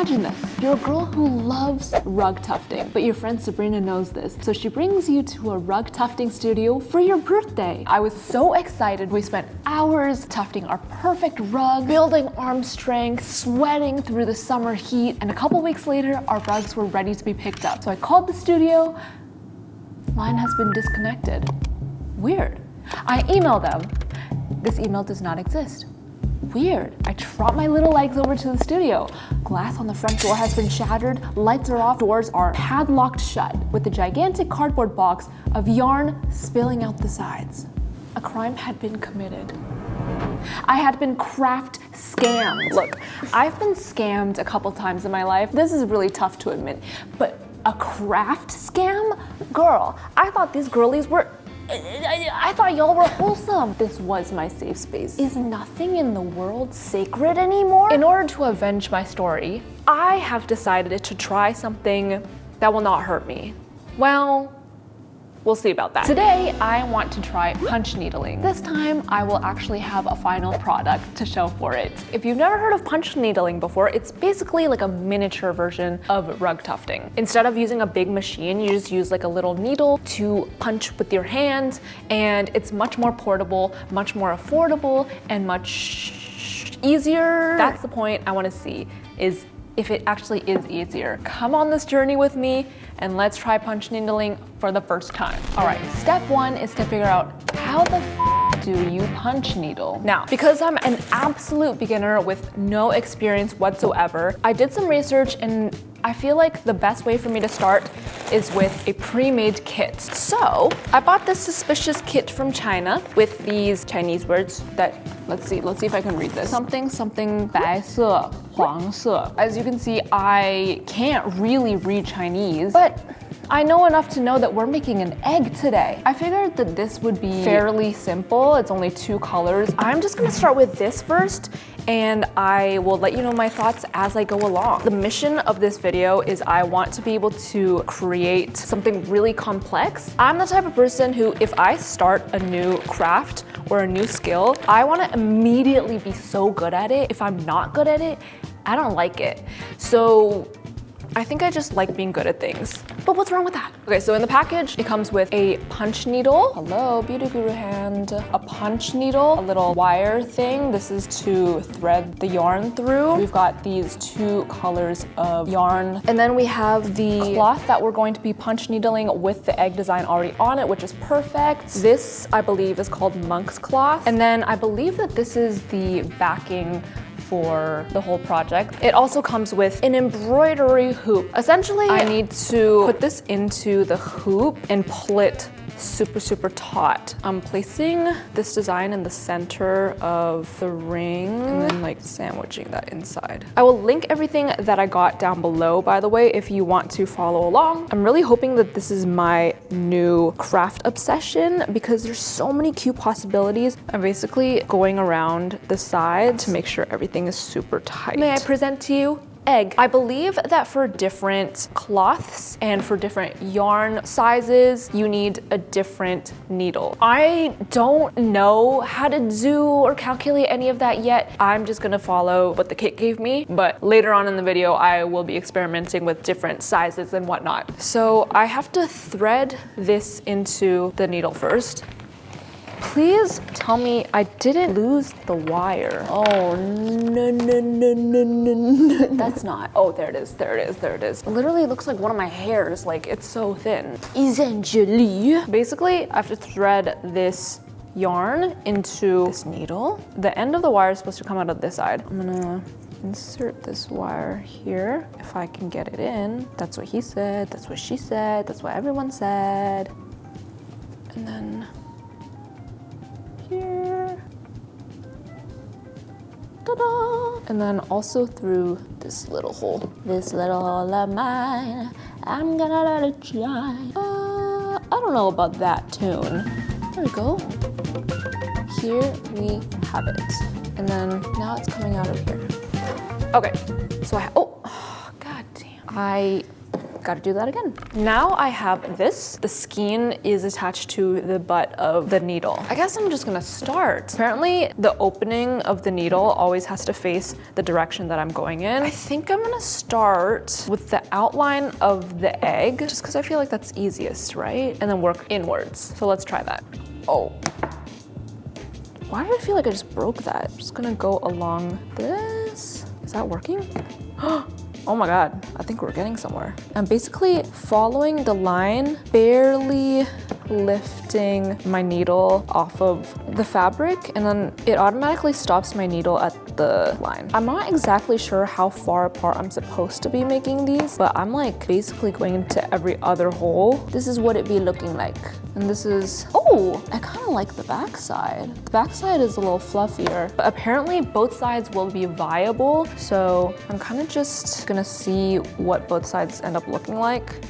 Imagine this. You're a girl who loves rug tufting, but your friend Sabrina knows this. So she brings you to a rug tufting studio for your birthday. I was so excited. We spent hours tufting our perfect rug, building arm strength, sweating through the summer heat, and a couple weeks later, our rugs were ready to be picked up. So I called the studio. Line has been disconnected. Weird. I emailed them. This email does not exist. Weird. I trot my little legs over to the studio. Glass on the front door has been shattered, lights are off, doors are padlocked shut, with a gigantic cardboard box of yarn spilling out the sides. A crime had been committed. I had been craft scammed. Look, I've been scammed a couple times in my life. This is really tough to admit, but a craft scam? Girl, I thought these girlies were I thought y'all were wholesome. This was my safe space. Is nothing in the world sacred anymore? In order to avenge my story, I have decided to try something that will not hurt me. Well, we'll see about that. Today, I want to try punch needling. This time, I will actually have a final product to show for it. If you've never heard of punch needling before, it's basically like a miniature version of rug tufting. Instead of using a big machine, you just use like a little needle to punch with your hand, and it's much more portable, much more affordable, and much easier. That's the point I want to see, is if it actually is easier. Come on this journey with me and let's try punch needling for the first time. All right, step one is to figure out how the do you punch needle? Now, because I'm an absolute beginner with no experience whatsoever, I did some research and I feel like the best way for me to start is with a pre-made kit. So I bought this suspicious kit from China with these Chinese words that, let's see if I can read this. Something, 白色,黄色. As you can see, I can't really read Chinese, but I know enough to know that we're making an egg today. I figured that this would be fairly simple. It's only 2 colors. I'm just gonna start with this first, and I will let you know my thoughts as I go along. The mission of this video is I want to be able to create something really complex. I'm the type of person who, if I start a new craft or a new skill, I want to immediately be so good at it. If I'm not good at it, I don't like it. So I think I just like being good at things. But what's wrong with that? Okay, so in the package, it comes with a punch needle. Hello, beauty guru hand. A punch needle, a little wire thing. This is to thread the yarn through. We've got these 2 colors of yarn. And then we have the cloth that we're going to be punch needling with the egg design already on it, which is perfect. This, I believe, is called monk's cloth. And then I believe that this is the backing for the whole project. It also comes with an embroidery hoop. Essentially, I need to put this into the hoop and pull it super taut. I'm placing this design in the center of the ring and then like sandwiching that inside. I will link everything that I got down below, by the way, if you want to follow along. I'm really hoping that this is my new craft obsession because there's so many cute possibilities. I'm basically going around the sides to make sure everything is super tight. May I present to you egg? I believe that for different cloths and for different yarn sizes, you need a different needle. I don't know how to do or calculate any of that yet. I'm just gonna follow what the kit gave me, but later on in the video, I will be experimenting with different sizes and whatnot. So I have to thread this into the needle first. Please tell me I didn't lose the wire. Oh, no. That's not. Oh, there it is. Literally, it looks like one of my hairs. Like, it's so thin. Essentially. Basically, I have to thread this yarn into this needle. The end of the wire is supposed to come out of this side. I'm gonna insert this wire here. If I can get it in. That's what he said. That's what she said. That's what everyone said. And then here. Ta-da! And then also through this little hole. This little hole of mine, I'm gonna let it shine. I don't know about that tune. There we go. Here we have it. And then now it's coming out of here. Okay, so oh, god damn. I Gotta do that again. Now I have this. The skein is attached to the butt of the needle. I guess I'm just gonna start. Apparently the opening of the needle always has to face the direction that I'm going in. I think I'm gonna start with the outline of the egg, just because I feel like that's easiest, right? And then work inwards. So let's try that. Oh. Why did I feel like I just broke that? I'm just gonna go along this. Is that working? Oh my God, I think we're getting somewhere. I'm basically following the line, barely lifting my needle off of the fabric, and then it automatically stops my needle at the line. I'm not exactly sure how far apart I'm supposed to be making these, but I'm like basically going into every other hole. This is what it be looking like. And this is, oh, I kind of like the back side. The back side is a little fluffier, but apparently both sides will be viable. So I'm kind of just gonna see what both sides end up looking like.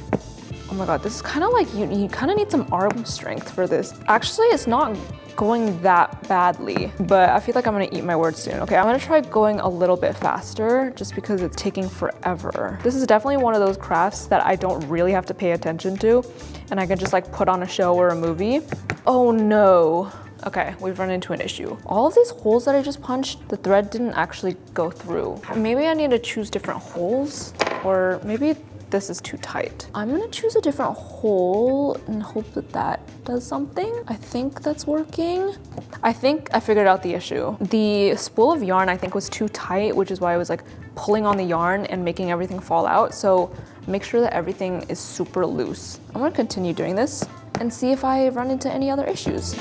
Oh my God, this is kind of like, you kind of need some arm strength for this. Actually, it's not going that badly, but I feel like I'm gonna eat my words soon. Okay, I'm gonna try going a little bit faster just because it's taking forever. This is definitely one of those crafts that I don't really have to pay attention to, and I can just like put on a show or a movie. Oh no. Okay, we've run into an issue. All of these holes that I just punched, the thread didn't actually go through. Maybe I need to choose different holes, or maybe this is too tight. I'm gonna choose a different hole and hope that that does something. I think that's working. I think I figured out the issue. The spool of yarn I think was too tight, which is why I was like pulling on the yarn and making everything fall out. So make sure that everything is super loose. I'm gonna continue doing this and see if I run into any other issues.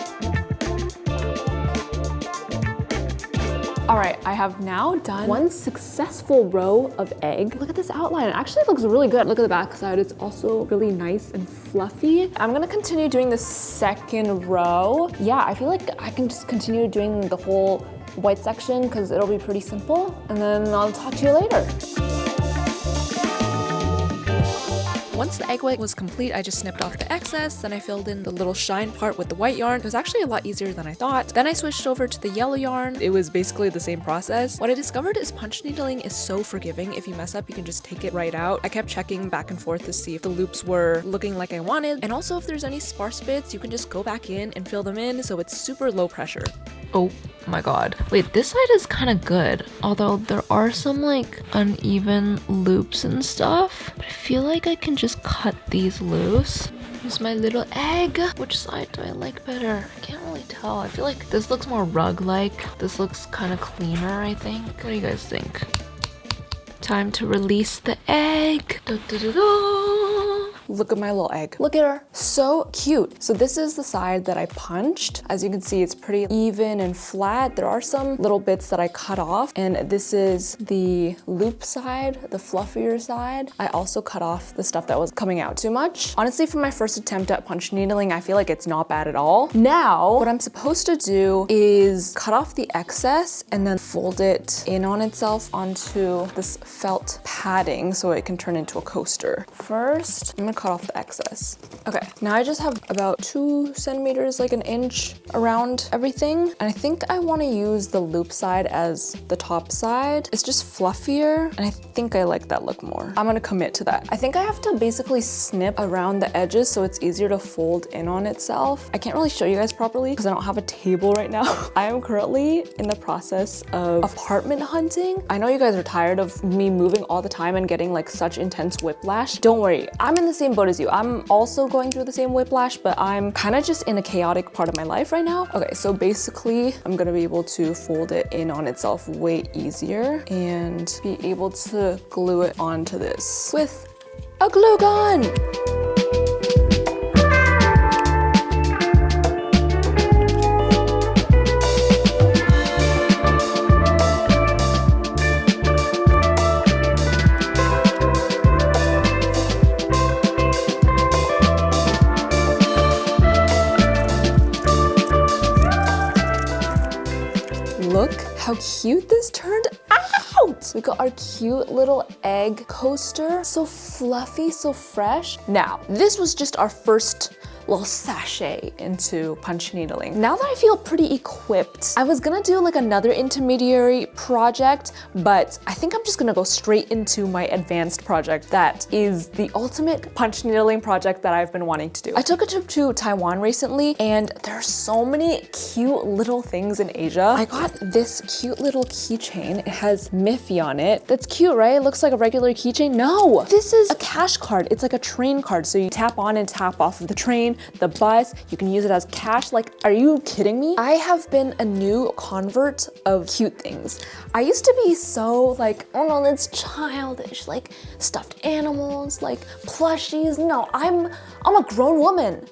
All right, I have now done one successful row of egg. Look at this outline. It actually looks really good. Look at the back side. It's also really nice and fluffy. I'm gonna continue doing the second row. Yeah, I feel like I can just continue doing the whole white section because it'll be pretty simple. And then I'll talk to you later. Once the egg white was complete, I just snipped off the excess, then I filled in the little shine part with the white yarn. It was actually a lot easier than I thought. Then I switched over to the yellow yarn. It was basically the same process. What I discovered is punch needling is so forgiving. If you mess up, you can just take it right out. I kept checking back and forth to see if the loops were looking like I wanted, and also if there's any sparse bits, you can just go back in and fill them in, so it's super low pressure. Oh my God. Wait, this side is kind of good, although there are some like uneven loops and stuff, but I feel like I can just cut these loose. Here's my little egg. Which side do I like better? I can't really tell. I feel like this looks more rug-like. This looks kind of cleaner, I think. What do you guys think? Time to release the egg. Da, da, da, da. Look at my little egg. Look at her. So cute. So this is the side that I punched. As you can see, it's pretty even and flat. There are some little bits that I cut off, and this is the loop side, the fluffier side. I also cut off the stuff that was coming out too much. Honestly, for my first attempt at punch needling, I feel like it's not bad at all. Now, what I'm supposed to do is cut off the excess and then fold it in on itself onto this felt padding so it can turn into a coaster. First, I'm gonna cut off the excess. Okay, now I just have about 2 centimeters, like an inch around everything. And I think I wanna use the loop side as the top side. It's just fluffier, and I think I like that look more. I'm gonna commit to that. I think I have to basically snip around the edges so it's easier to fold in on itself. I can't really show you guys properly because I don't have a table right now. I am currently in the process of apartment hunting. I know you guys are tired of me moving all the time and getting like such intense whiplash. Don't worry, I'm in the same boat as you. I'm also going through the same whiplash, but I'm kind of just in a chaotic part of my life right now. Okay, so basically I'm gonna be able to fold it in on itself way easier and be able to glue it onto this with a glue gun. Look how cute this turned out! We got our cute little egg coaster. So fluffy, so fresh. Now, this was just our first little sachet into punch needling. Now that I feel pretty equipped, I was gonna do like another intermediary project, but I think I'm just gonna go straight into my advanced project that is the ultimate punch needling project that I've been wanting to do. I took a trip to Taiwan recently, and there are so many cute little things in Asia. I got this cute little keychain. It has Miffy on it. That's cute, right? It looks like a regular keychain. No, this is a cash card. It's like a train card. So you tap on and tap off of the train, the bus. You can use it as cash. Like, are you kidding me? I have been a new convert of cute things. I used to be so like, oh no, that's childish. Like stuffed animals, like plushies. No, I'm a grown woman.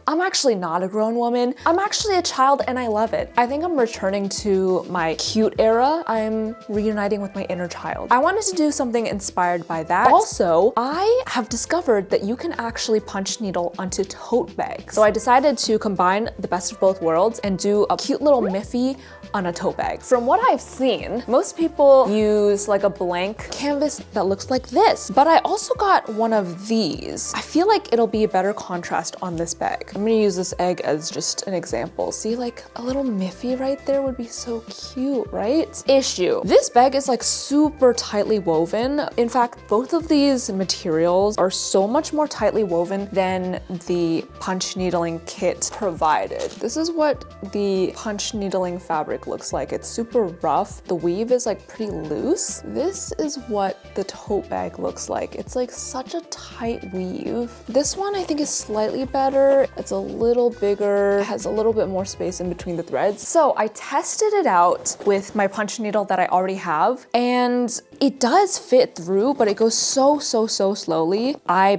I'm actually not a grown woman. I'm actually a child and I love it. I think I'm returning to my cute era. I'm reuniting with my inner child. I wanted to do something inspired by that. Also, I have discovered that you can actually punch needle onto tote bags. So I decided to combine the best of both worlds and do a cute little Miffy on a tote bag. From what I've seen, most people use like a blank canvas that looks like this, but I also got one of these. I feel like it'll be a better contrast on this bag. I'm gonna use this egg as just an example. See, like a little Miffy right there would be so cute, right? Issue. This bag is like super tightly woven. In fact, both of these materials are so much more tightly woven than the punch needling kit provided. This is what the punch needling fabric looks like. It's super rough. The weave is like pretty loose. This is what the tote bag looks like. It's like such a tight weave. This one I think is slightly better. It's a little bigger, has a little bit more space in between the threads. So I tested it out with my punch needle that I already have, and it does fit through, but it goes so slowly. I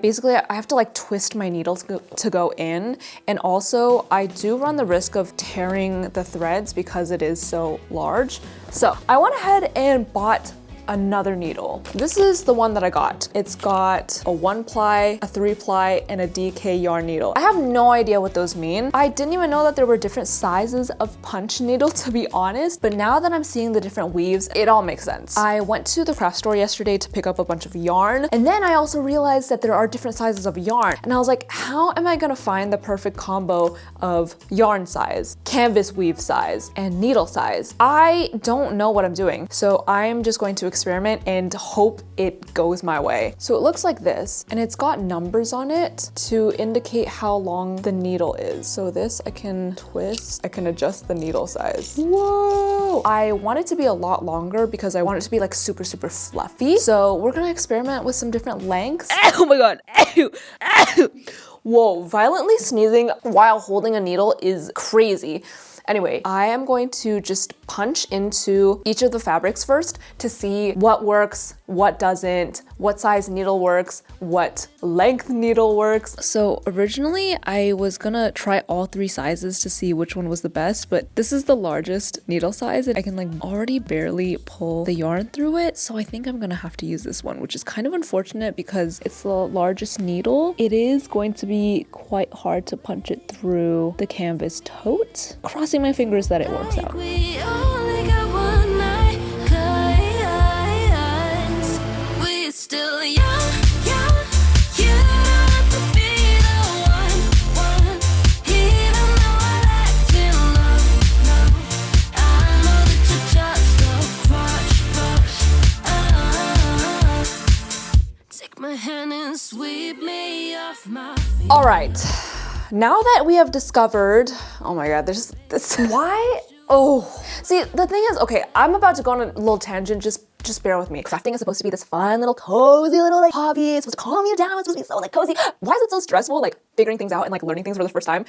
have to like twist my needle to go in, and also I do run the risk of tearing the threads because it is so large. So I went ahead and bought another needle. This is the one that I got. It's got a 1-ply, a 3-ply, and a DK yarn needle. I have no idea what those mean. I didn't even know that there were different sizes of punch needle, to be honest, but now that I'm seeing the different weaves, it all makes sense. I went to the craft store yesterday to pick up a bunch of yarn, and then I also realized that there are different sizes of yarn, and I was like, how am I gonna find the perfect combo of yarn size, canvas weave size, and needle size? I don't know what I'm doing, so I'm just going to experiment and hope it goes my way. So it looks like this, and it's got numbers on it to indicate how long the needle is. So this I can twist, I can adjust the needle size. Whoa! I want it to be a lot longer because I want it to be like super fluffy. So we're gonna experiment with some different lengths. Oh my god! Whoa, violently sneezing while holding a needle is crazy. Anyway, I am going to just punch into each of the fabrics first to see what works, what doesn't, what size needle works, what length needle works. So originally I was gonna try all 3 sizes to see which one was the best, but this is the largest needle size and I can like already barely pull the yarn through it. So I think I'm gonna have to use this one, which is kind of unfortunate because it's the largest needle. It is going to be quite hard to punch it through the canvas tote. Crossing my fingers that it works out. All right, now that we have discovered, oh my god, there's this, why? Oh, see, the thing is, okay, I'm about to go on a little tangent, just bear with me. Crafting is supposed to be this fun little cozy little like hobby. It's supposed to calm you down. It's supposed to be so like cozy. Why is it so stressful, like figuring things out and like learning things for the first time?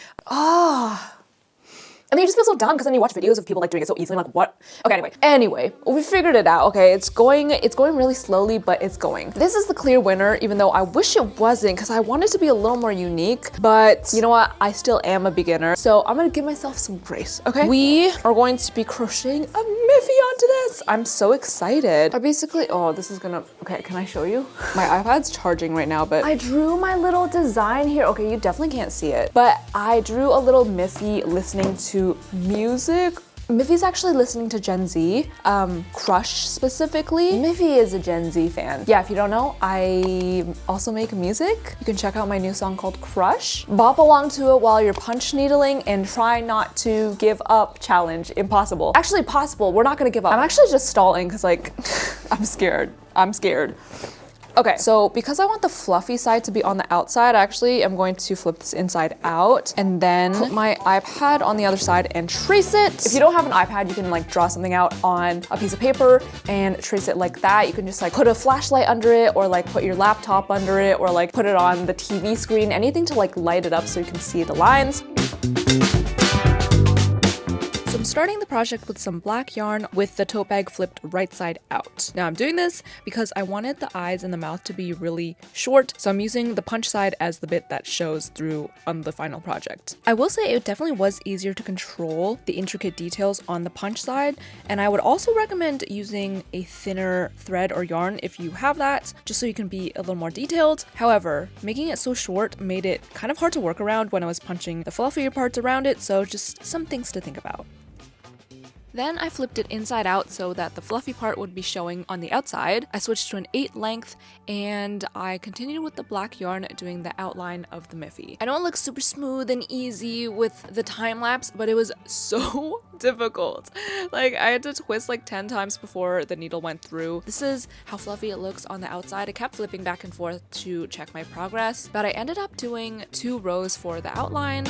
And then you just feel so dumb because then you watch videos of people like doing it so easily. Like what? Okay, anyway, we figured it out. Okay, it's going really slowly, but it's going. This is the clear winner, even though I wish it wasn't because I want it to be a little more unique. But you know what? I still am a beginner, so I'm gonna give myself some grace. Okay, we are going to be crocheting a Miffy onto this. I'm so excited. I basically, oh, this is gonna. Okay, can I show you? My iPad's charging right now, but I drew my little design here. Okay, you definitely can't see it, but I drew a little Miffy listening to music Miffy's actually listening to Gen Z, Crush specifically. Miffy is a Gen Z fan. Yeah, if you don't know, I also make music. You can check out my new song called Crush. Bop along to it while you're punch needling and try not to give up challenge. Impossible. Actually possible, we're not gonna give up. I'm actually just stalling because like, I'm scared. Okay, so because I want the fluffy side to be on the outside, actually I'm going to flip this inside out and then put my iPad on the other side and trace it. If you don't have an iPad, you can like draw something out on a piece of paper and trace it like that. You can just like put a flashlight under it or like put your laptop under it or like put it on the TV screen, anything to like light it up so you can see the lines. So I'm starting the project with some black yarn with the tote bag flipped right side out. Now I'm doing this because I wanted the eyes and the mouth to be really short, so I'm using the punch side as the bit that shows through on the final project. I will say it definitely was easier to control the intricate details on the punch side, and I would also recommend using a thinner thread or yarn if you have that, just so you can be a little more detailed. However, making it so short made it kind of hard to work around when I was punching the fluffier parts around it, so just some things to think about. Then I flipped it inside out so that the fluffy part would be showing on the outside. I switched to an 8 length and I continued with the black yarn doing the outline of the Miffy. I know it looks super smooth and easy with the time lapse, but it was so difficult. Like I had to twist like 10 times before the needle went through. This is how fluffy it looks on the outside. I kept flipping back and forth to check my progress, but I ended up doing 2 rows for the outline.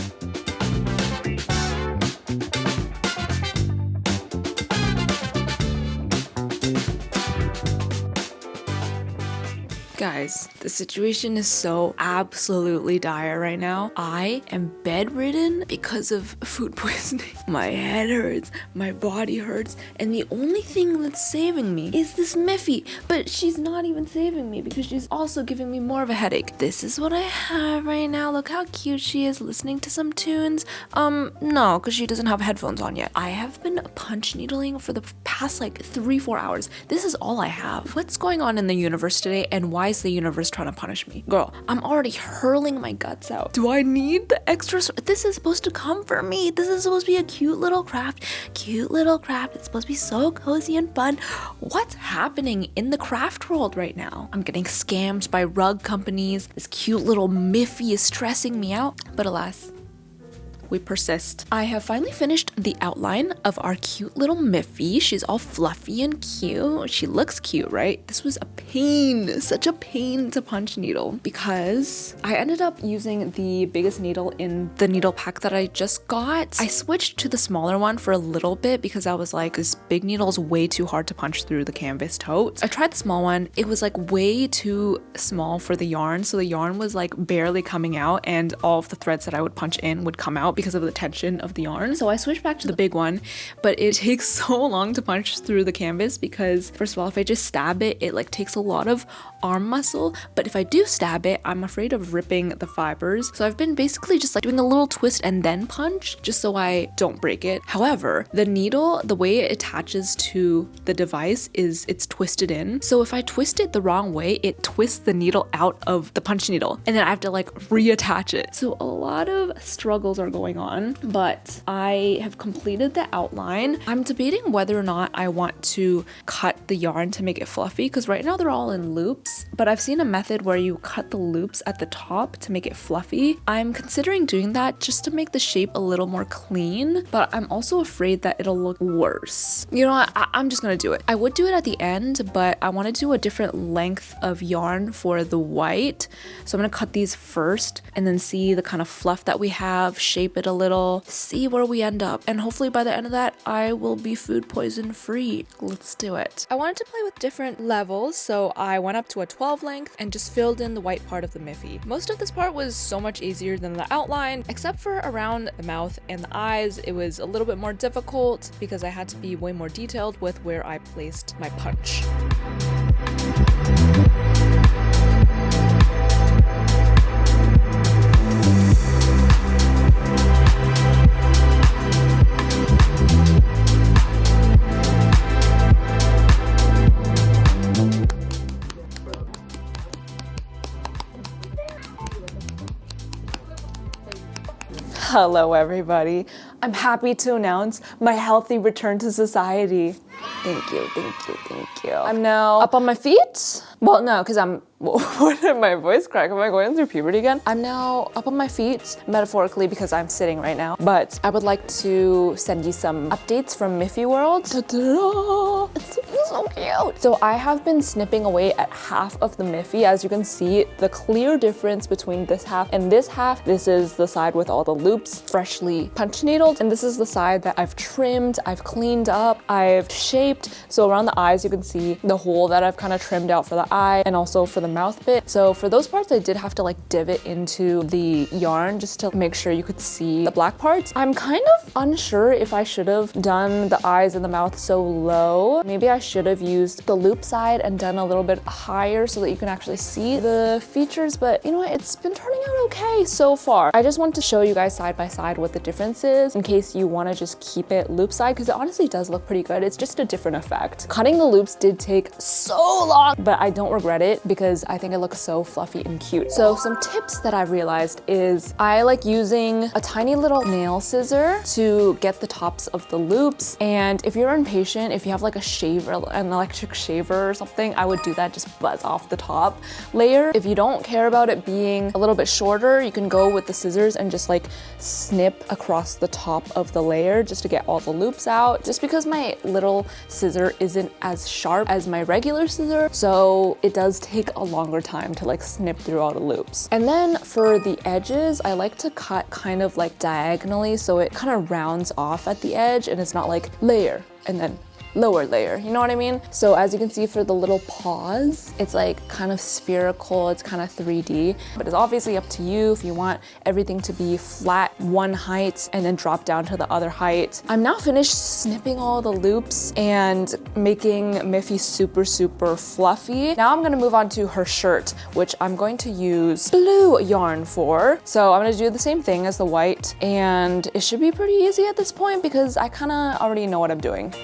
Guys, the situation is so absolutely dire right now. I am bedridden because of food poisoning. My head hurts, my body hurts, and the only thing that's saving me is this Miffy. But she's not even saving me because she's also giving me more of a headache. This is what I have right now. Look how cute she is listening to some tunes. No, because she doesn't have headphones on yet. I have been punch needling for the past like 3-4 hours. This is all I have. What's going on in the universe today, and why is the universe trying to punish me? Girl, I'm already hurling my guts out. Do I need the extra? This is supposed to comfort me. This is supposed to be a cute little craft. Cute little craft. It's supposed to be so cozy and fun. What's happening in the craft world right now? I'm getting scammed by rug companies. This cute little Miffy is stressing me out. But alas, we persist. I have finally finished the outline of our cute little Miffy. She's all fluffy and cute. She looks cute, right? This was a pain, such a pain to punch needle because I ended up using the biggest needle in the needle pack that I just got. I switched to the smaller one for a little bit because I was like, this big needle is way too hard to punch through the canvas tote. I tried the small one. It was like way too small for the yarn. So the yarn was like barely coming out and all of the threads that I would punch in would come out because of the tension of the yarn. So I switched back to the big one, but it takes so long to punch through the canvas because first of all, if I just stab it, it like takes a lot of arm muscle. But if I do stab it, I'm afraid of ripping the fibers. So I've been basically just like doing a little twist and then punch just so I don't break it. However, the needle, the way it attaches to the device is it's twisted in. So if I twist it the wrong way, it twists the needle out of the punch needle and then I have to like reattach it. So a lot of struggles are going on, but I have completed the outline. I'm debating whether or not I want to cut the yarn to make it fluffy because right now they're all in loops, but I've seen a method where you cut the loops at the top to make it fluffy. I'm considering doing that just to make the shape a little more clean, but I'm also afraid that it'll look worse. You know what? I'm just gonna do it. I would do it at the end, but I want to do a different length of yarn for the white. So I'm gonna cut these first and then see the kind of fluff that we have, shape it a little, see where we end up, and hopefully by the end of that I will be food poison free. Let's do it. I wanted to play with different levels, so I went up to a 12 length and just filled in the white part of the Miffy. Most of this part was so much easier than the outline, except for around the mouth and the eyes. It was a little bit more difficult because I had to be way more detailed with where I placed my punch. Hello everybody. I'm happy to announce my healthy return to society. Thank you, thank you, thank you. I'm now up on my feet. Well, no, because what did my voice crack? Am I going through puberty again? I'm now up on my feet, metaphorically because I'm sitting right now. But I would like to send you some updates from Miffy World. Ta-da! It's so cute. So I have been snipping away at half of the Miffy. As you can see, the clear difference between this half and this half. This is the side with all the loops, freshly punch needled. And this is the side that I've trimmed, I've cleaned up, I've shaped. So around the eyes, you can see the hole that I've kind of trimmed out for the eye and also for the mouth bit. So for those parts, I did have to like divot into the yarn just to make sure you could see the black parts. I'm kind of unsure if I should have done the eyes and the mouth so low. Maybe I should have used the loop side and done a little bit higher so that you can actually see the features, but you know what? It's been turning out okay so far. I just want to show you guys side by side what the difference is in case you want to just keep it loop side, because it honestly does look pretty good. It's just a different effect. Cutting the loops did take so long, but I don't regret it because I think it looks so fluffy and cute. So some tips that I've realized is I like using a tiny little nail scissor to get the tops of the loops. And if you're impatient, if you have like a shaver, an electric shaver or something, I would do that, just buzz off the top layer. If you don't care about it being a little bit shorter, you can go with the scissors and just like snip across the top of the layer just to get all the loops out. Just because my little scissor isn't as sharp as my regular scissor, so it does take a longer time to like snip through all the loops. And then for the edges, I like to cut kind of like diagonally so it kind of rounds off at the edge and it's not like layer and then lower layer, you know what I mean? So as you can see for the little paws, it's like kind of spherical, it's kind of 3D, but it's obviously up to you if you want everything to be flat one height and then drop down to the other height. I'm now finished snipping all the loops and making Miffy super, super fluffy. Now I'm gonna move on to her shirt, which I'm going to use blue yarn for. So I'm gonna do the same thing as the white, and it should be pretty easy at this point because I kind of already know what I'm doing.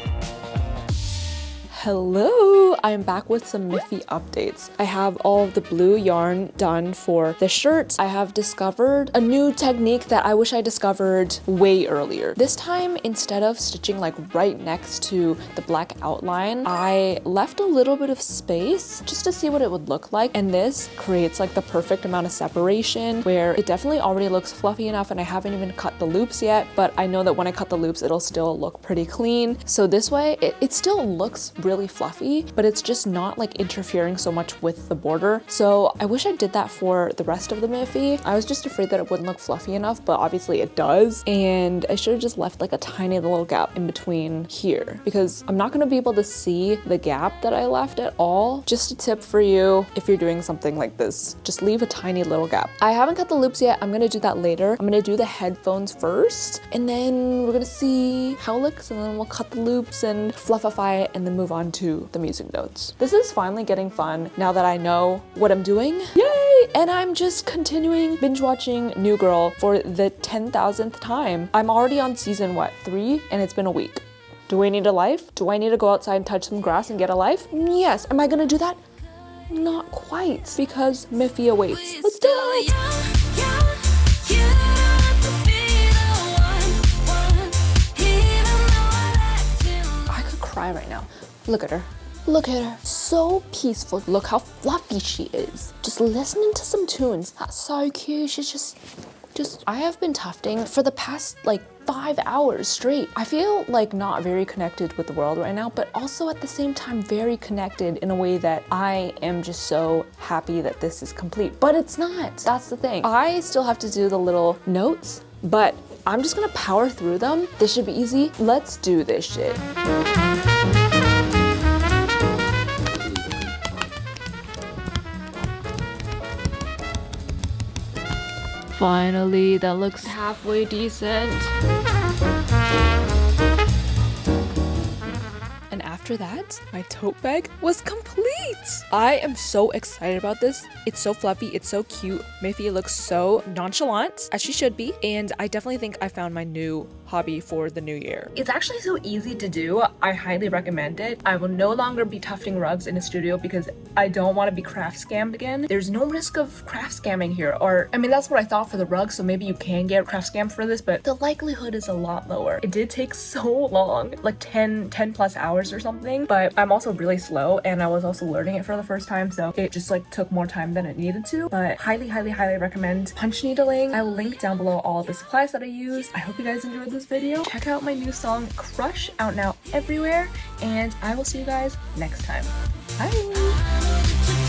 Hello, I'm back with some Miffy updates. I have all of the blue yarn done for the shirt. I have discovered a new technique that I wish I discovered way earlier. This time, instead of stitching like right next to the black outline, I left a little bit of space just to see what it would look like. And this creates like the perfect amount of separation where it definitely already looks fluffy enough, and I haven't even cut the loops yet, but I know that when I cut the loops, it'll still look pretty clean. So this way, it still looks really fluffy, but it's just not like interfering so much with the border. So I wish I did that for the rest of the Miffy. I was just afraid that it wouldn't look fluffy enough, but obviously it does. And I should have just left like a tiny little gap in between here because I'm not gonna be able to see the gap that I left at all. Just a tip for you if you're doing something like this, just leave a tiny little gap. I haven't cut the loops yet. I'm gonna do that later. I'm gonna do the headphones first, and then we're gonna see how it looks, and then we'll cut the loops and fluffify it and then move on to the music notes. This is finally getting fun now that I know what I'm doing. Yay! And I'm just continuing binge watching New Girl for the 10,000th time. I'm already on season, 3? And it's been a week. Do I need a life? Do I need to go outside and touch some grass and get a life? Yes. Am I gonna do that? Not quite, because Miffy awaits. Let's do it! I could cry right now. Look at her. Look at her. So peaceful. Look how fluffy she is. Just listening to some tunes. That's so cute. She's just I have been tufting for the past like 5 hours straight. I feel like not very connected with the world right now, but also at the same time very connected in a way that I am just so happy that this is complete. But it's not. That's the thing. I still have to do the little notes, but I'm just gonna power through them. This should be easy. Let's do this shit. Finally, that looks halfway decent. after that, my tote bag was complete. I am so excited about this. It's so fluffy, it's so cute. Miffy looks so nonchalant, as she should be, and I definitely think I found my new hobby for the new year. It's actually so easy to do. I highly recommend it. I will no longer be tufting rugs in the studio because I don't want to be craft scammed again. There's no risk of craft scamming here, or I mean that's what I thought for the rug, so maybe you can get craft scammed for this, but the likelihood is a lot lower. It did take so long, like 10 plus hours or something, but I'm also really slow and I was also learning it for the first time, so it just like took more time than it needed to. But highly recommend punch needling. I will link down below all the supplies that I used. I hope you guys enjoyed this video. Check out my new song Crush, out now everywhere, and I will see you guys next time. Bye.